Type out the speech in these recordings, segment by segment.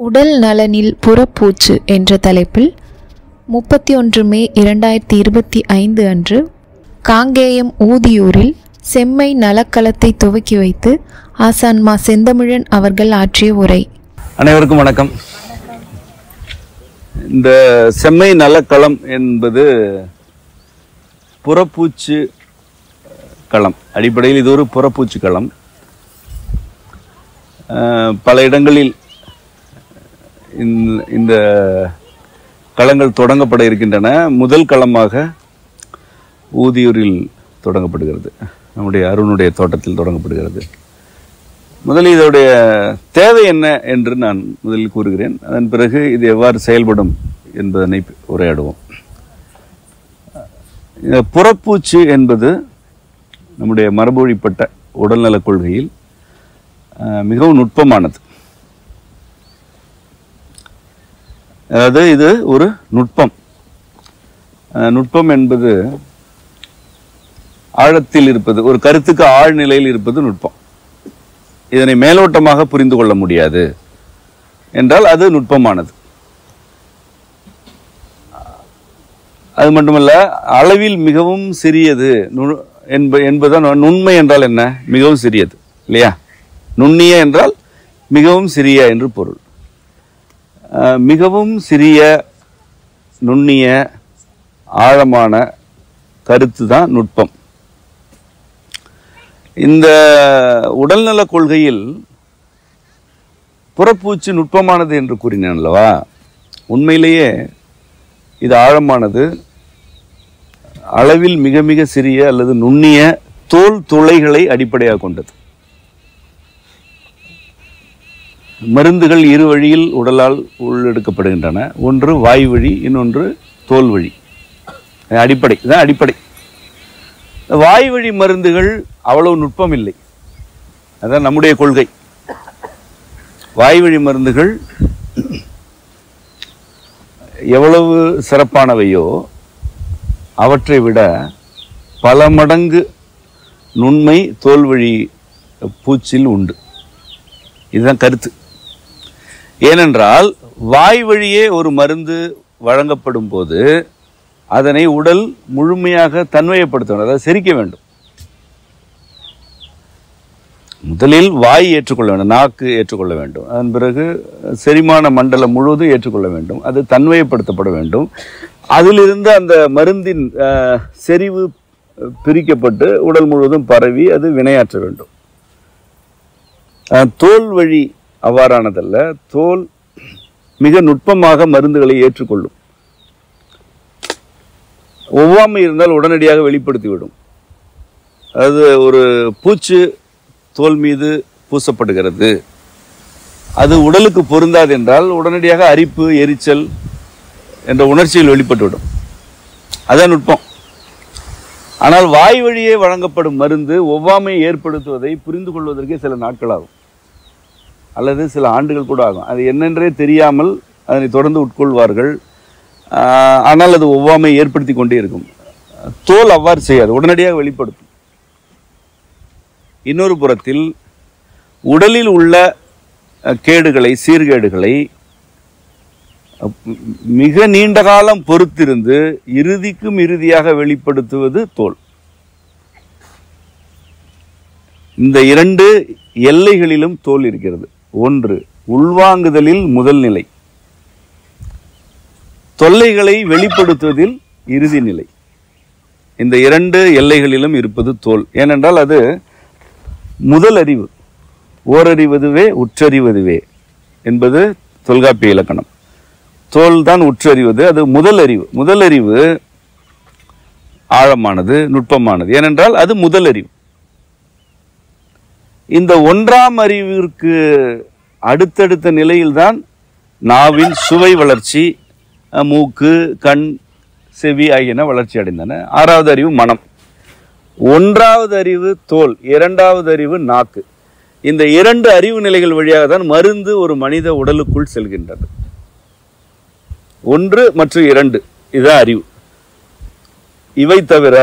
உடல் நலனில் புறப்பூச்சு என்ற தலைப்பில் 31 மே 2025 அன்று காங்கேயம் ஊதியூரில் செம்மை நலக்களத்தை துவக்கி வைத்து ஆசான் மா செந்தமிழன் அவர்கள் ஆற்றிய உரை. அனைவருக்கும் வணக்கம். இந்த செம்மை நலக்களம் என்பது புறப்பூச்சு களம். அடிப்படையில் இது ஒரு புறப்பூச்சு களம். பல இடங்களில் இந்த களங்கள் தொடங்கப்பட இருக்கின்றன. முதல் களமாக ஊதியூரில் தொடங்கப்படுகிறது. நம்முடைய அருணுடைய தோட்டத்தில் தொடங்கப்படுகிறது. முதலில் இதோடைய தேவை என்ன என்று நான் முதலில் கூறுகிறேன். அதன் பிறகு இது எவ்வாறு செயல்படும் என்பதனை உரையாடுவோம். புறப்பூச்சு என்பது நம்முடைய மரபொழிப்பட்ட உடல்நலக் கொள்கையில் மிகவும் நுட்பமானது. அதாவது இது ஒரு நுட்பம். நுட்பம் என்பது ஆழத்தில் இருப்பது, ஒரு கருத்துக்கு ஆழ்நிலையில் இருப்பது நுட்பம். இதனை மேலோட்டமாக புரிந்து கொள்ள முடியாது என்றால் அது நுட்பமானது. அது மட்டுமல்ல, அளவில் மிகவும் சிறியது என்பதுதான் நுண்மை என்றால் என்ன? மிகவும் சிறியது இல்லையா? நுண்ணிய என்றால் மிகவும் சிறிய என்று பொருள். மிகவும் சிறிய நுண்ணிய ஆழமான கருத்து தான் நுட்பம். இந்த உடல்நல கொள்கையில் புறப்பூச்சு நுட்பமானது என்று கூறினேன் அல்லவா? உண்மையிலேயே இது ஆழமானது. அளவில் மிக மிக சிறிய அல்லது நுண்ணிய தோல் துளைகளை அடிப்படையாக கொண்டது. மருந்துகள் இரு வழியில் உடலால் உள்ளெடுக்கப்படுகின்றன. ஒன்று வாய் வழி, இன்னொன்று தோல் வழி. அடிப்படை இதுதான் அடிப்படை. வாய் வழி மருந்துகள் அவ்வளவு நுட்பம் இல்லை. அதான் நம்முடைய கொள்கை. வாய் வழி மருந்துகள் எவ்வளவு சிறப்பானவையோ அவற்றை விட பல மடங்கு நுண்மை தோல்வழி பூச்சில் உண்டு. இதுதான் கருத்து. ஏனென்றால் வாய் வழியே ஒரு மருந்து வழங்கப்படும் போது அதனை உடல் முழுமையாக தன்மையப்படுத்த, அதாவது செரிக்க வேண்டும். முதலில் வாய் ஏற்றுக்கொள்ள வேண்டும், நாக்கு ஏற்றுக்கொள்ள வேண்டும். அதன் பிறகு செரிமான மண்டலம் முழுவதும் ஏற்றுக்கொள்ள வேண்டும். அது தன்மையப்படுத்தப்பட வேண்டும். அதிலிருந்து அந்த மருந்தின் செறிவு பிரிக்கப்பட்டு உடல் முழுவதும் பரவி அது வினையாற்ற வேண்டும். தோல் வழி அவ்வாறானதல்ல. தோல் மிக நுட்பமாக மருந்துகளை ஏற்றுக்கொள்ளும். ஒவ்வாமை இருந்தால் உடனடியாக வெளிப்படுத்திவிடும். அது ஒரு பூச்சு தோல் மீது பூசப்படுகிறது, அது உடலுக்கு பொருந்தாது என்றால் உடனடியாக அரிப்பு, எரிச்சல் என்ற உணர்ச்சியில் வெளிப்பட்டுவிடும். அதான் நுட்பம். ஆனால் வாய் வழியே வழங்கப்படும் மருந்து ஒவ்வாமையை ஏற்படுத்துவதை புரிந்து கொள்வதற்கே சில நாட்கள் ஆகும், அல்லது சில ஆண்டுகள் கூட ஆகும். அது என்னென்றே தெரியாமல் அதனை தொடர்ந்து உட்கொள்வார்கள். ஆனால் அது ஒவ்வாமை ஏற்படுத்தி கொண்டே இருக்கும். தோல் அவ்வாறு செய்யாது, உடனடியாக வெளிப்படுத்தும். இன்னொரு புறத்தில் உடலில் உள்ள கேடுகளை, சீர்கேடுகளை மிக நீண்ட காலம் பொறுத்திருந்து இறுதிக்கும் இறுதியாக வெளிப்படுத்துவது தோல். இந்த இரண்டு எல்லைகளிலும் தோல் இருக்கிறது. ஒன்று உள்வாங்குதலில் முதல் நிலை, தொல்லைகளை வெளிப்படுத்துவதில் இறுதி நிலை. இந்த இரண்டு எல்லைகளிலும் இருப்பது தோல். ஏனென்றால் அது முதல் அறிவு. ஓரறிவதுவே உற்றறிவதுவே என்பது தொல்காப்பிய இலக்கணம். தோல் தான் உற்றறிவது, அது முதல் அறிவு. முதல் அறிவு ஆழமானது, நுட்பமானது. ஏனென்றால் அது முதல் அறிவு. இந்த ஒன்றாம் அறிவிற்கு அடுத்தடுத்த நிலையில்தான் நாவின் சுவை வளர்ச்சி, மூக்கு, கண், செவி ஆகியன வளர்ச்சி அடைந்தன. ஆறாவது அறிவு மனம். ஒன்றாவது அறிவு தோல், இரண்டாவது அறிவு நாக்கு. இந்த இரண்டு அறிவு நிலைகள் வழியாக தான் மருந்து ஒரு மனித உடலுக்குள் செல்கின்றது. ஒன்று மற்றும் இரண்டு இதுதான் அறிவு. இவை தவிர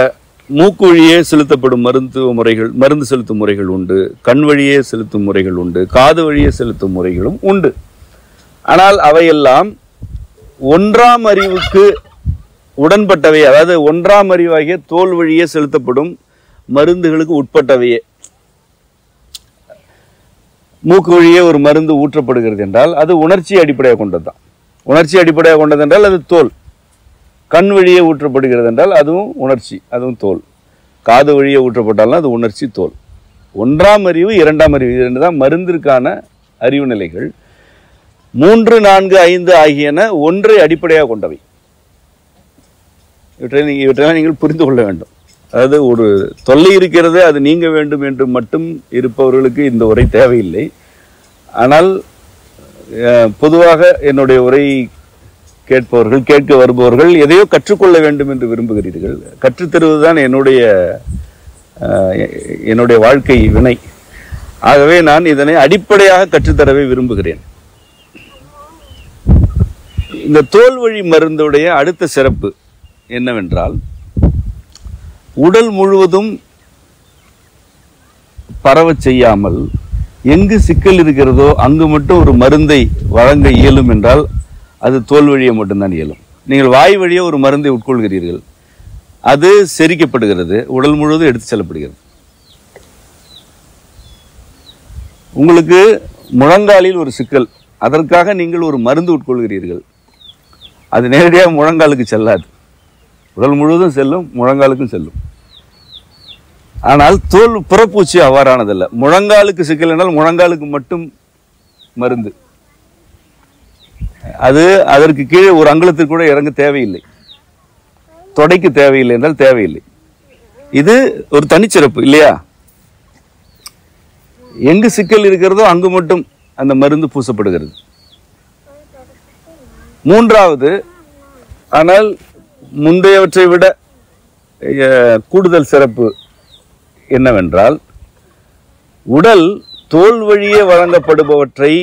மூக்கு வழியே செலுத்தப்படும் மருந்து செலுத்தும் முறைகள் உண்டு, கண் வழியே செலுத்தும் முறைகள் உண்டு, காது வழியே செலுத்தும் முறைகளும் உண்டு. ஆனால் அவையெல்லாம் ஒன்றாம் அறிவுக்கு உடன்பட்டவை, அதாவது ஒன்றாம் அறிவாகிய தோல் வழியே செலுத்தப்படும் மருந்துகளுக்கு உட்பட்டவையே. மூக்கு வழியே ஒரு மருந்து ஊற்றப்படுகிறது என்றால் அது உணர்ச்சி அடிப்படையாக கொண்டதுதான். உணர்ச்சி அடிப்படையாக கொண்டது என்றால் அது தோல். கண் வழியே ஊற்றப்படுகிறது என்றால் அதுவும் உணர்ச்சி, அதுவும் தோல். காது வழியே ஊற்றப்பட்டாலும் அது உணர்ச்சி, தோல். ஒன்றாம் அறிவு, இரண்டாம் அறிவு, இது தான் மருந்திற்கான அறிவு நிலைகள். 3, 4, 5 ஆகியன ஒன்றை அடிப்படையாக கொண்டவை. இவற்றையெல்லாம் நீங்கள் புரிந்து கொள்ள வேண்டும். அதாவது ஒரு தொல்லை இருக்கிறது, அது நீங்க வேண்டும் என்று மட்டும் இருப்பவர்களுக்கு இந்த உரை தேவையில்லை. ஆனால் பொதுவாக என்னுடைய உரை கேட்பவர்கள், கேட்க வருபவர்கள் எதையோ கற்றுக்கொள்ள வேண்டும் என்று விரும்புகிறீர்கள். கற்றுத்தருவதுதான் என்னுடைய வாழ்க்கை வினை. ஆகவே நான் இதனை அடிப்படையாக கற்றுத்தரவே விரும்புகிறேன். இந்த தோல் வழி மருந்துடைய அடுத்த சிறப்பு என்னவென்றால், உடல் முழுவதும் பரவ செய்யாமல் எங்கு சிக்கல் இருக்கிறதோ அங்கு மட்டும் ஒரு மருந்தை வழங்க இயலும் என்றால் அது தோல் வழியை மட்டும்தான் இயலும். நீங்கள் வாய் வழியே ஒரு மருந்தை உட்கொள்கிறீர்கள், அது செரிக்கப்படுகிறது, உடல் முழுவதும் எடுத்து செல்லப்படுகிறது. உங்களுக்கு முழங்காலில் ஒரு சிக்கல், அதற்காக நீங்கள் ஒரு மருந்து உட்கொள்கிறீர்கள், அது நேரடியாக முழங்காலுக்கு செல்லாது, உடல் முழுவதும் செல்லும், முழங்காலுக்கும் செல்லும். ஆனால் தோல் புறப்பூச்சி அவ்வாறானதல்ல. முழங்காலுக்கு சிக்கல் என்றால் முழங்காலுக்கு மட்டும் மருந்து, அது அதற்கு கீழே ஒரு அங்குலத்திற்கு கூட இறங்க தேவையில்லை, தொடைக்கு தேவையில்லை என்றால் தேவையில்லை. இது ஒரு தனிச்சிறப்பு இல்லையா? எங்கு சிக்கல் இருக்கிறதோ அங்கு மட்டும் அந்த மருந்து பூசப்படுகிறது. மூன்றாவது, ஆனால் முந்தையவற்றை விட கூடுதல் சிறப்பு என்னவென்றால், உடல் தோல் வழியே வழங்கப்படுபவற்றை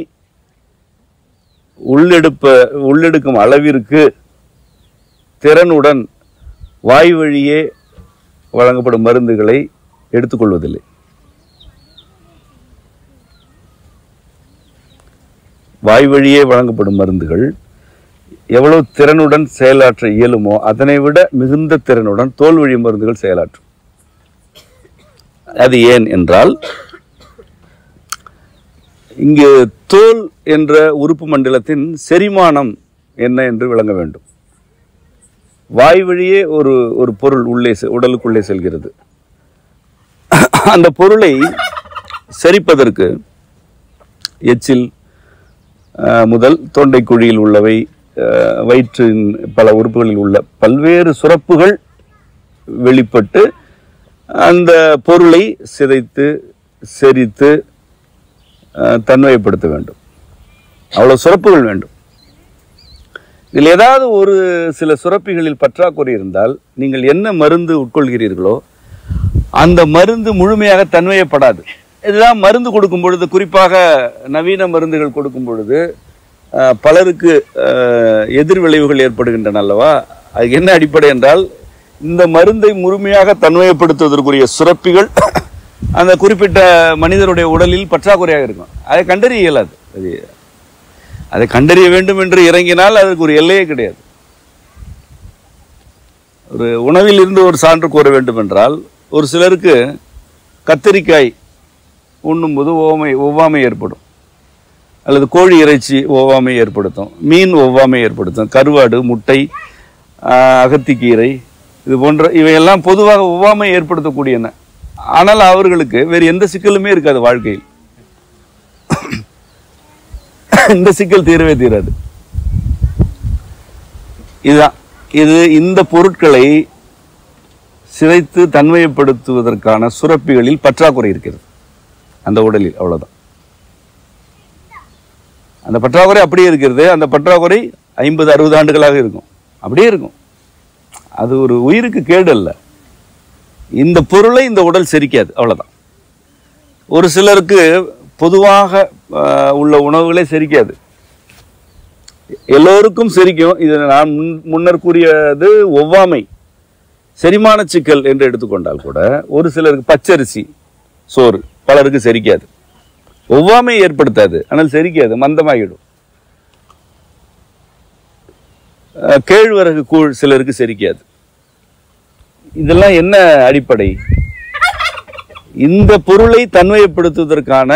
உள்ளெடுக்கும் அளவிற்கு திறனுடன் வாய் வழியே வழங்கப்படும் மருந்துகளை எடுத்துக்கொள்வதில்லை. வாய் வழியே வழங்கப்படும் மருந்துகள் எவ்வளவு திறனுடன் செயலாற்ற இயலுமோ அதனை விட மிகுந்த திறனுடன் தோல் வழி மருந்துகள் செயலாற்றும். அது ஏன் என்றால், இங்கு தோல் என்ற உறுப்பு மண்டலத்தின் செரிமானம் என்ன என்று விளங்க வேண்டும். வாய் வழியே ஒரு பொருள் உடலுக்குள்ளே செல்கிறது. அந்த பொருளை செரிப்பதற்கு எச்சில் முதல் தொண்டை குழியில் உள்ளவை, வயிற்றின் பல உறுப்புகளில் உள்ள பல்வேறு சுரப்புகள் வெளிப்பட்டு அந்த பொருளை சிதைத்து செரித்து தன்மைப்படுத்த வேண்டும். அவ்வளவு சுரப்புகள் வேண்டும். இதில் ஏதாவது ஒரு சில சுரப்பிகளில் பற்றாக்குறை இருந்தால் நீங்கள் என்ன மருந்து உட்கொள்கிறீர்களோ அந்த மருந்து முழுமையாக தன்மையப்படாது. இதெல்லாம் மருந்து கொடுக்கும் பொழுது, குறிப்பாக நவீன மருந்துகள் கொடுக்கும் பொழுது பலருக்கு எதிர் விளைவுகள் ஏற்படுகின்றன அல்லவா? அது என்ன அடிப்படை என்றால், இந்த மருந்தை முழுமையாக தன்மைப்படுத்துவதற்குரிய சுரப்பிகள் அந்த குறிப்பிட்ட மனிதருடைய உடலில் பற்றாக்குறையாக இருக்கும். அதை கண்டறிய இயலாது. அதை கண்டறிய வேண்டும் என்று இறங்கினால் அதற்கு ஒரு எல்லையே கிடையாது. ஒரு உணவில் இருந்து ஒரு சான்று கூற வேண்டும் என்றால், ஒரு சிலருக்கு கத்தரிக்காய் உண்ணும்போது ஒவ்வாமை ஏற்படும், அல்லது கோழி இறைச்சி ஒவ்வாமை ஏற்படுத்தும், மீன் ஒவ்வாமை ஏற்படுத்தும், கருவாடு, முட்டை, அகத்திக்கீரை, இது போன்ற இவையெல்லாம் பொதுவாக ஒவ்வாமை ஏற்படுத்தக்கூடியன. ஆனால் அவர்களுக்கு வேறு எந்த சிக்கலுமே இருக்காது வாழ்க்கையில். இந்த சிக்கல் தீரவே தீராது. இந்த பொருட்களை சிதைத்து தன்மைப்படுத்துவதற்கான சுரப்பிகளில் பற்றாக்குறை இருக்கிறது அந்த உடலில். அவ்வளவுதான். அந்த பற்றாக்குறை அப்படியே இருக்கிறது. அந்த பற்றாக்குறை 50-60 ஆண்டுகளாக இருக்கும், அப்படியே இருக்கும். அது ஒரு உயிருக்கு கேடு அல்ல. இந்த பொருளை இந்த உடல் செரிக்காது, அவ்வளவுதான். ஒரு சிலருக்கு பொதுவாக உள்ள உணவுகளே செரிக்காது, எல்லோருக்கும் செரிக்கும். இது நான் முன்னர் கூறியது ஒவ்வாமை, செரிமான சிக்கல் என்று எடுத்துக்கொண்டால் கூட ஒரு சிலருக்கு பச்சரிசி சோறு பலருக்கு செரிக்காது. ஒவ்வாமை ஏற்படுத்தாது, ஆனால் செரிக்காது, மந்தமாகிடும். கேழ்வரகு கூழ் சிலருக்கு செரிக்காது. இதெல்லாம் என்ன அடிப்படை? இந்த பொருளை தன்மைப்படுத்துவதற்கான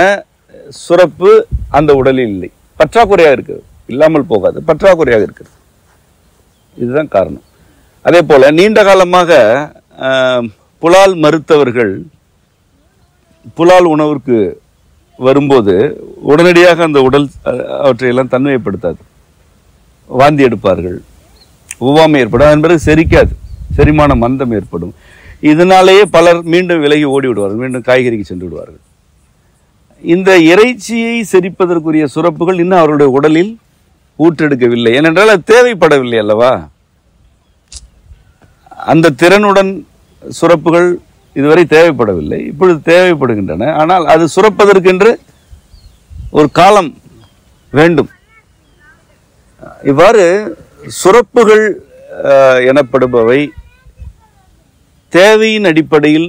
சுரப்பு அந்த உடலில் இல்லை, பற்றாக்குறையாக இருக்குது. இல்லாமல் போகாது, பற்றாக்குறையாக இருக்குது. இதுதான் காரணம். அதே போல நீண்ட காலமாக புலால் மறுத்தவர்கள் புலால் உணவிற்கு வரும்போது உடனடியாக அந்த உடல் அவற்றையெல்லாம் தன்மைப்படுத்தாது, வாந்தி எடுப்பார்கள், ஒவ்வாமை ஏற்படும், அதன் பிறகு செரிக்காது, செரிமான மந்தம் ஏற்படும். இதனாலேயே பலர் மீண்டும் விலகி ஓடி விடுவார்கள், மீண்டும் காய்கறிக்கு சென்று விடுவார்கள். இந்த இறைச்சியை செரிப்பதற்குரிய சுரப்புகள் இன்னும் அவருடைய உடலில் ஊற்றெடுக்கவில்லை. ஏனென்றால் அது தேவைப்படவில்லை அல்லவா? அந்த திறனுடன் சுரப்புகள் இதுவரை தேவைப்படவில்லை, இப்பொழுது தேவைப்படுகின்றன. ஆனால் அது சுரப்பதற்கென்று ஒரு காலம் வேண்டும். இவ்வாறு சுரப்புகள் எனப்படுபவை தேவையின் அடிப்படையில்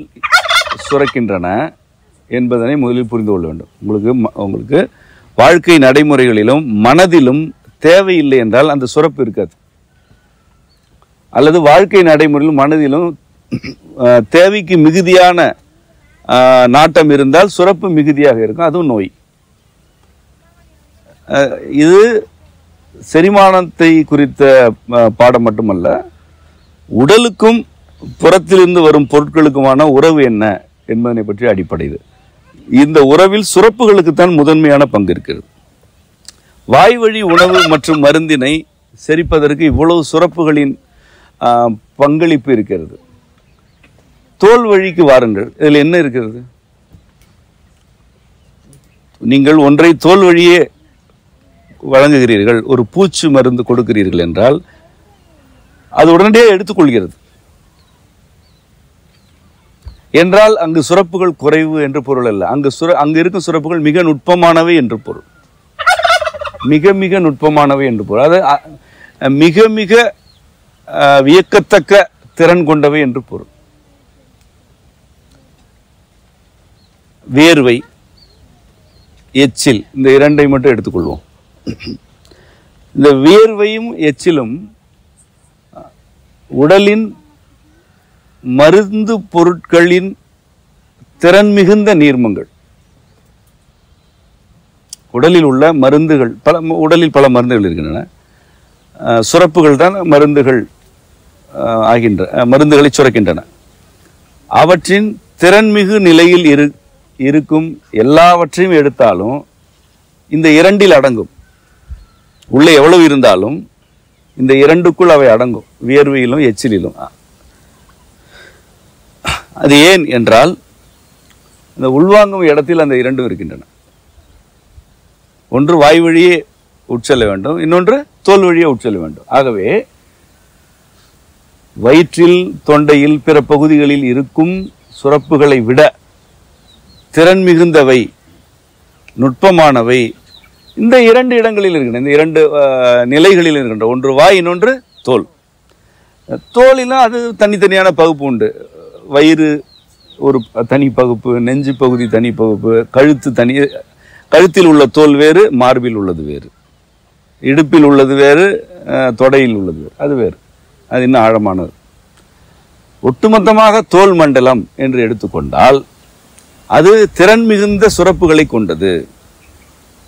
சுரக்கின்றன என்பதனை முதலில் புரிந்து கொள்ள வேண்டும். உங்களுக்கு வாழ்க்கை நடைமுறைகளிலும் மனதிலும் தேவையில்லை என்றால் அந்த சுரப்பு இருக்காது. அல்லது வாழ்க்கை நடைமுறையிலும் மனதிலும் தேவைக்கு மிகுதியான நாட்டம் இருந்தால் சுரப்பு மிகுதியாக இருக்கும், அதுவும் நோய். இது செரிமானத்தை குறித்த பாடம் மட்டுமல்ல, உடலுக்கும் புறத்திலிருந்து வரும் பொருட்களுக்குமான உறவு என்ன என்பதனை பற்றி அடிப்படை இது. இந்த உறவில் சுரப்புகளுக்குத்தான் முதன்மையான பங்கு இருக்கிறது. வாய்வழி உணவு மற்றும் மருந்தினை செரிப்பதற்கு இவ்வளவு சுரப்புகளின் பங்களிப்பு இருக்கிறது. தோல் வழிக்கு வாருங்கள், இதில் என்ன இருக்கிறது? நீங்கள் ஒன்றை தோல் வழியே வழங்குகிறீர்கள், ஒரு பூச்சி மருந்து கொடுக்கிறீர்கள் என்றால் அது உடனடியாக எடுத்துக்கொள்கிறது என்றால் அங்கு சுரப்புகள் குறைவு என்று பொருள் அல்ல. அங்கு இருக்கும் சுரப்புகள் மிக நுட்பமானவை என்று பொருள், மிக மிக நுட்பமானவை என்று பொருள். அது மிக மிக வியக்கத்தக்க திறன் கொண்டவை என்று பொருள். வேர்வை, எச்சில், இந்த இரண்டை மட்டும் எடுத்துக்கொள்வோம். இந்த வியர்வையும் எச்சிலும் உடலின் மருந்து பொருட்களின் திறன் மிகுந்த நீர்மங்கள். உடலில் உள்ள மருந்துகள் உடலில் பல மருந்துகள் இருக்கின்றன. சுரப்புகள் தான் மருந்துகள் மருந்துகளை சுரக்கின்றன. அவற்றின் திறன்மிகு நிலையில் இருக்கும் எல்லாவற்றையும் எடுத்தாலும் இந்த இரண்டில் அடங்கும். உள்ளே எவ்வளவு இருந்தாலும் இந்த இரண்டுக்குள் அவை அடங்கும், வியர்வையிலும் எச்சிலும். அது ஏன் என்றால் இந்த உள்வாங்கும் இடத்தில் அந்த இரண்டும் இருக்கின்றன. ஒன்று வாய் வழியே உட்செல்ல வேண்டும், இன்னொன்று தோல் வழியே உட்செல்ல வேண்டும். ஆகவே வயிற்றில், தொண்டையில், பிற பகுதிகளில் இருக்கும் சுரப்புகளை விட திறன் மிகுந்தவை, நுட்பமானவை இந்த இரண்டு இடங்களில் இருக்கின்றன, இந்த இரண்டு நிலைகளில் இருக்கின்றன. ஒன்று வாய், இன்னொன்று தோல். தோலிலும் அது தனித்தனியான பகுப்பு உண்டு. வயிறு ஒரு தனி பகுப்பு, நெஞ்சு பகுதி தனி பகுப்பு, கழுத்து தனி. கழுத்தில் உள்ள தோல் வேறு, மார்பில் உள்ளது வேறு, இடுப்பில் உள்ளது வேறு, தொடையில் உள்ளது வேறு, அது வேறு, அது இன்னும் ஆழமானது. ஒட்டுமொத்தமாக தோல் மண்டலம் என்று எடுத்துக்கொண்டால் அது திறன் மிகுந்த சுரப்புகளை கொண்டது.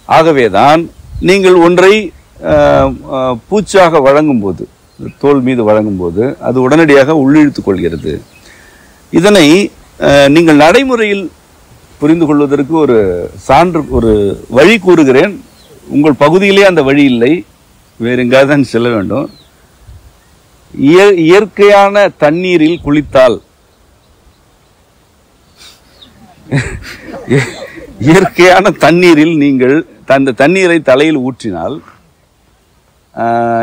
ஆகவேதான் நீங்கள் ஒன்றை பூச்சாக வழங்கும் போது, தோல் மீது வழங்கும் போது அது உடனடியாக உள்ளிழுத்துக் கொள்கிறது. இதனை நீங்கள் நடைமுறையில் புரிந்து கொள்வதற்கு ஒரு சான்று, ஒரு வழி கூறுகிறேன். உங்கள் பகுதியிலே அந்த வழி இல்லை, வேறு எங்காவது தான் செல்ல வேண்டும். இயற்கையான தண்ணீரில் குளித்தால், இயற்கையான தண்ணீரில் நீங்கள் அந்த தண்ணீரை தலையில் ஊற்றினால்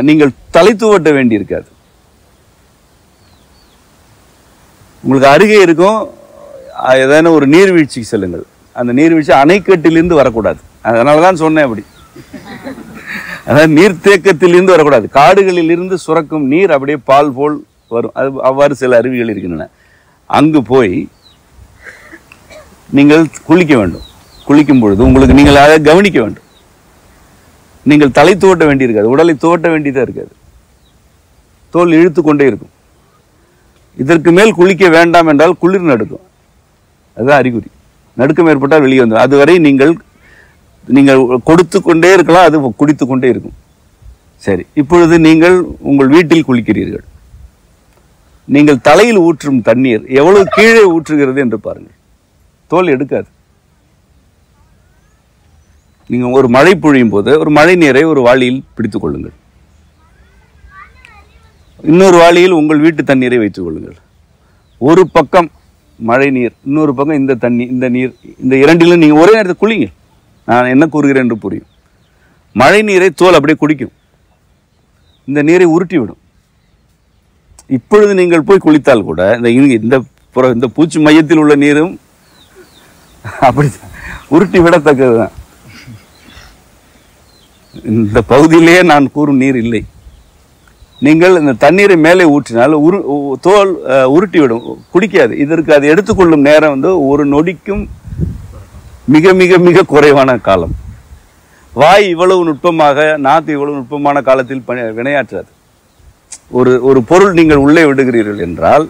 நீங்கள் தலை தூவட்ட வேண்டியிருக்காது. உங்களுக்கு அருகே இருக்கும் ஏதாவது ஒரு நீர்வீழ்ச்சிக்கு செல்லுங்கள். அந்த நீர்வீழ்ச்சி அணைக்கட்டிலிருந்து வரக்கூடாது. அதனால தான் சொன்னேன் அப்படி. அதாவது நீர்த்தேக்கத்திலிருந்து வரக்கூடாது. காடுகளில் இருந்து சுரக்கும் நீர் அப்படியே பால் போல் வரும். அது அவ்வாறு சில அருவிகள் இருக்கின்றன. அங்கு போய் நீங்கள் குளிக்க வேண்டும். குளிக்கும் பொழுது உங்களுக்கு நீங்கள் அதை கவனிக்க வேண்டும். நீங்கள் தலை துவட்ட வேண்டியிருக்காது, உடலை துவட்ட வேண்டியதாக இருக்காது. தோல் இழுத்து கொண்டே இருக்கும். இதற்கு மேல் குளிக்க வேண்டாம் என்றால் குளிர் நடுக்கும். அதுதான் அறிகுறி. நடுக்கம் ஏற்பட்டால் வெளியே வந்துடும். அதுவரை நீங்கள் கொடுத்து கொண்டே இருக்கலாம், அது குடித்து கொண்டே இருக்கும். சரி, இப்பொழுது நீங்கள் உங்கள் வீட்டில் குளிக்கிறீர்கள். நீங்கள் தலையில் ஊற்றும் தண்ணீர் எவ்வளவு கீழே ஊற்றுகிறது என்று பாருங்கள். தோல் எடுக்காது. நீங்க ஒரு மழை பொழியும் போது ஒரு மழை நீரை ஒரு வாளியில் பிடித்துக் கொள்ளுங்கள். இன்னொரு வாளியில் உங்கள் வீட்டு தண்ணீரை வைத்துக் கொள்ளுங்கள். ஒரு பக்கம் மழை நீர், இன்னொரு பக்கம் இந்த தண்ணி, இந்த நீர், இந்த இரண்டிலும் நீங்க ஒரே நேரத்தில் குளிங்க. நான் என்ன கூறுகிறேன் என்று புரியும். மழை நீரை தோல் அப்படியே குடிக்கும், இந்த நீரை உருட்டி விடும். இப்பொழுது நீங்கள் போய் குளித்தால் கூட இந்த பூச்சி மையத்தில் உள்ள நீரும் அப்படி உருட்டி விடத்தக்கதுதான். இந்த பகுதியிலேயே நான் கூறும் நீர் இல்லை. நீங்கள் இந்த தண்ணீரை மேலே ஊற்றினால் தோல் உருட்டி விடும், குடிக்காது. இதற்கு அது எடுத்துக்கொள்ளும் நேரம் ஒரு நொடிக்கும் மிக மிக மிக குறைவான காலம். வாய் இவ்வளவு நுட்பமாக, நாக்கு இவ்வளவு நுட்பமான காலத்தில் வினையாற்றாது. ஒரு பொருள் நீங்கள் உள்ளே விடுகிறீர்கள் என்றால்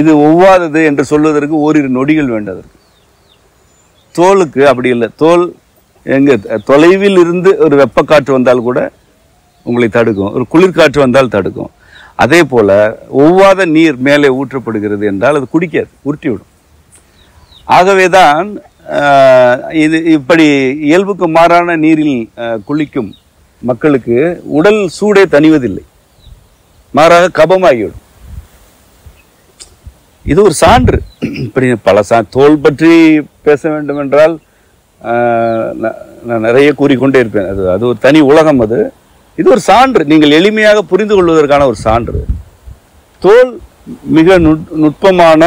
இது ஒவ்வாதது என்று சொல்வதற்கு ஓரிரு நொடிகள் வேண்டதற்கு. தோலுக்கு அப்படி இல்லை. தோல் தொலைவில் இருந்து ஒரு வெப்பக்காற்று வந்தால் கூட உங்களை தடுக்கும், ஒரு குளிர்காற்று வந்தால் தடுக்கும். அதே போல ஒவ்வாத நீர் மேலே ஊற்றப்படுகிறது என்றால் அது குடிக்காது, உருட்டி விடும். ஆகவேதான் இது இப்படி இயல்புக்கு மாறான நீரில் குளிக்கும் மக்களுக்கு உடல் சூடே தணிவதில்லை, மாறாக கபமாகிவிடும். இது ஒரு சான்று. இப்படி பல தோல் பற்றி பேச வேண்டும் என்றால் நான் நிறைய கூறிக்கொண்டே இருப்பேன். அது ஒரு தனி உலகம். இது ஒரு சான்று, நீங்கள் எளிமையாக புரிந்து கொள்வதற்கான ஒரு சான்று. தோல் மிக நுட்பமான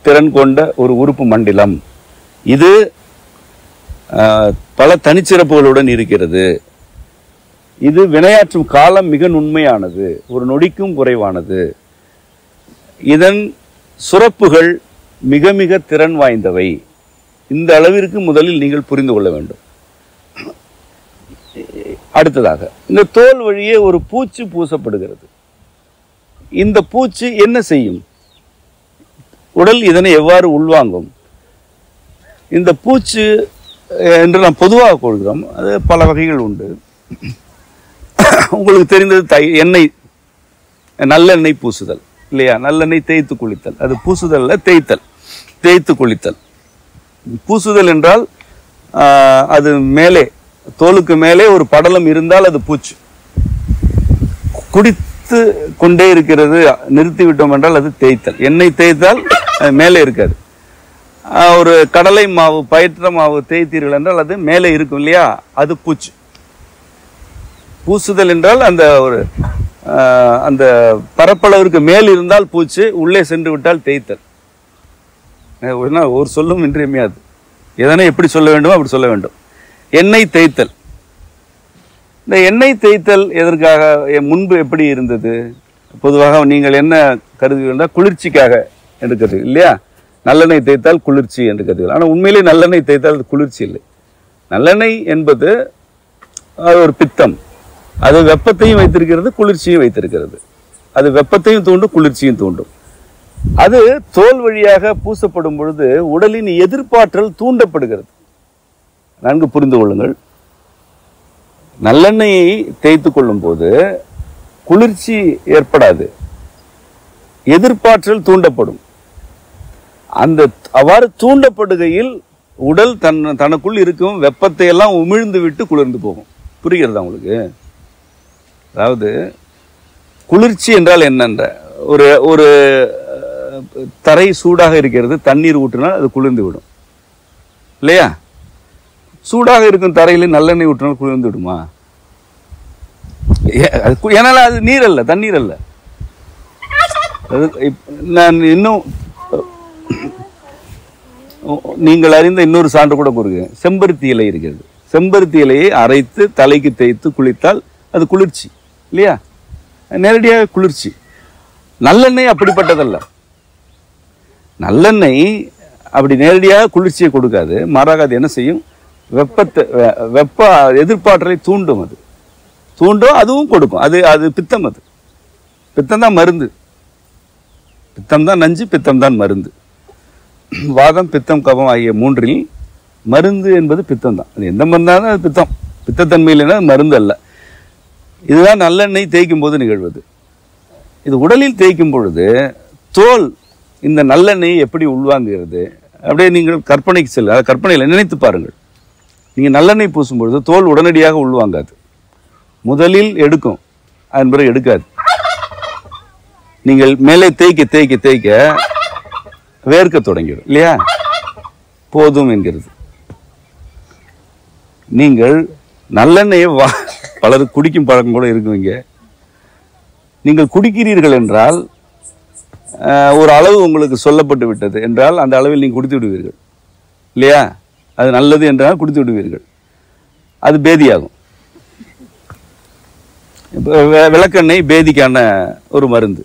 திறன் கொண்ட ஒரு உறுப்பு மண்டலம். இது பல தனிச்சிறப்புகளுடன் இருக்கிறது. இது வினையாற்றும் காலம் மிக நுண்மையானது, ஒரு நொடிக்கும் குறைவானது. இதன் சுரப்புகள் மிக மிக திறன் வாய்ந்தவை. இந்த அளவிற்கு முதலில் நீங்கள் புரிந்து கொள்ள வேண்டும். அடுத்ததாக, இந்த தோல் வழியே ஒரு பூச்சு பூசப்படுகிறது. இந்த பூச்சு என்ன செய்யும்? உடல் இதனை எவ்வாறு உள்வாங்கும்? இந்த பூச்சு என்று நாம் பொதுவாக கொள்கிறோம். அது பல வகைகள் உண்டு. உங்களுக்கு தெரிந்தது எண்ணெய், நல்லெண்ணெய் பூசுதல் இல்லையா? நல்லெண்ணெய் தேய்த்து குளித்தல். அது பூசுதல்ல, தேய்த்தல், தேய்த்து குளித்தல். பூசுதல் என்றால் அது மேலே, தோலுக்கு மேலே ஒரு படலம் இருந்தால் அது பூச்சு. குடித்து கொண்டே இருக்கிறது, நிறுத்திவிட்டோம் என்றால் அது தேய்த்தல். எண்ணெய் தேய்த்தால் மேலே இருக்காது. ஒரு கடலை மாவு, பயிற்ற மாவு தேய்த்தீர்கள் என்றால் அது மேலே இருக்கும் இல்லையா? அது பூச்சு. பூசுதல் என்றால் அந்த பரப்பளவிற்கு மேல் இருந்தால் பூச்சு, உள்ளே சென்று விட்டால் தேய்த்தல். ஒரு சொல்லும் இன்றியமையாது. எதனை எப்படி சொல்ல வேண்டுமோ அப்படி சொல்ல வேண்டும். எண்ணெய் தேய்த்தல். இந்த எண்ணெய் தேய்த்தல் எதற்காக? முன்பு எப்படி இருந்தது? பொதுவாக நீங்கள் என்ன கருதுகிறீர்கள்? குளிர்ச்சிக்காக என்று கருது இல்லையா? நல்லெண்ணெய் தேய்த்தால் குளிர்ச்சி என்று கருதுகிறீர்கள். ஆனால் உண்மையிலே நல்லெண்ணெய் தேய்த்தால் அது குளிர்ச்சி இல்லை. நல்லெண்ணெய் என்பது அது ஒரு பித்தம். அது வெப்பத்தையும் வைத்திருக்கிறது, குளிர்ச்சியும் வைத்திருக்கிறது. அது வெப்பத்தையும் தூண்டும், குளிர்ச்சியும் தூண்டும். அது தோல் வழியாக பூசப்படும் பொழுது உடலின் எதிர்ப்பாற்றல் தூண்டப்படுகிறது. நன்கு புரிந்து கொள்ளுங்கள். நல்லெண்ணெயை தேய்த்து கொள்ளும் போது குளிர்ச்சி ஏற்படாது, எதிர்ப்பாற்றல் தூண்டப்படும். அவ்வாறு தூண்டப்படுகையில் உடல் தனக்குள் இருக்கும் வெப்பத்தை எல்லாம் உமிழ்ந்து விட்டு குளிர்ந்து போகும். புரிகிறதா உங்களுக்கு? அதாவது குளிர்ச்சி என்றால் என்னென்ற ஒரு தரை சூடாக இருக்கிறது, தண்ணீர் ஊற்றினால் அது குளிர்ந்து விடும் இல்லையா? சூடாக இருக்கும் தரையில் நல்லெண்ணெய் ஊற்றினால் குளிர்ந்து விடுமா? ஏன்னா அது நீர் அல்ல, தண்ணீர் அல்ல. நான் இன்னும் நீங்கள் அறிந்த இன்னொரு சான்று கூட கூறுகிறேன். செம்பருத்தி இலை இருக்கிறது. செம்பருத்தி இலையை அரைத்து தலைக்கு தேய்த்து குளித்தால் அது குளிர்ச்சி இல்லையா? நேரடியாக குளிர்ச்சி. நல்லெண்ணெய் அப்படிப்பட்டதல்ல. நல்லெண்ணெய் அப்படி நேரடியாக குளிர்ச்சியை கொடுக்காது. மாறாக அது என்ன செய்யும்? வெப்ப எதிர்ப்பாற்றலை தூண்டும். அது தூண்டும், அதுவும் கொடுக்கும். அது பித்தம். அது பித்தம் தான் மருந்து. பித்தம் தான் நஞ்சு, பித்தம் தான் மருந்து. வாதம், பித்தம், கபம் ஆகிய மூன்றில் மருந்து என்பது பித்தம் தான். அது எந்த மருந்தாலும் அது பித்தம். பித்தத்தன்மை இல்லைன்னா மருந்து அல்ல. இதுதான் நல்லெண்ணெய் தேய்க்கும் போது நிகழ்வது. இது உடலில் தேய்க்கும் பொழுது தோல் இந்த நல்லெண்ணெயை எப்படி உள்வாங்குகிறது? அப்படியே நீங்கள் கற்பனைக்கு செல்ல, கற்பனையில் நினைத்து பாருங்கள். நீங்கள் நல்லெண்ணெய் பூசும் பொழுது தோல் உடனடியாக உள்வாங்காது. முதலில் எடுக்கும், அதன் பிறகு எடுக்காது. நீங்கள் மேலே தேய்க்க தேய்க்க தேய்க்க வேர்க்க தொடங்கிடும் இல்லையா? போதும் என்கிறது. நீங்கள் நல்லெண்ணெயை பலருக்கு குடிக்கும் பழக்கம் கூட இருக்குவீங்க. நீங்கள் குடிக்கிறீர்கள் என்றால் ஒரு அளவு உங்களுக்கு சொல்லப்பட்டு விட்டது என்றால் அந்த அளவில் நீங்கள் குடித்து விடுவீர்கள் இல்லையா? அது நல்லது என்றால் குடித்து விடுவீர்கள். அது பேதியாகும். விளக்கெண்ணெய் பேதிக்கான ஒரு மருந்து.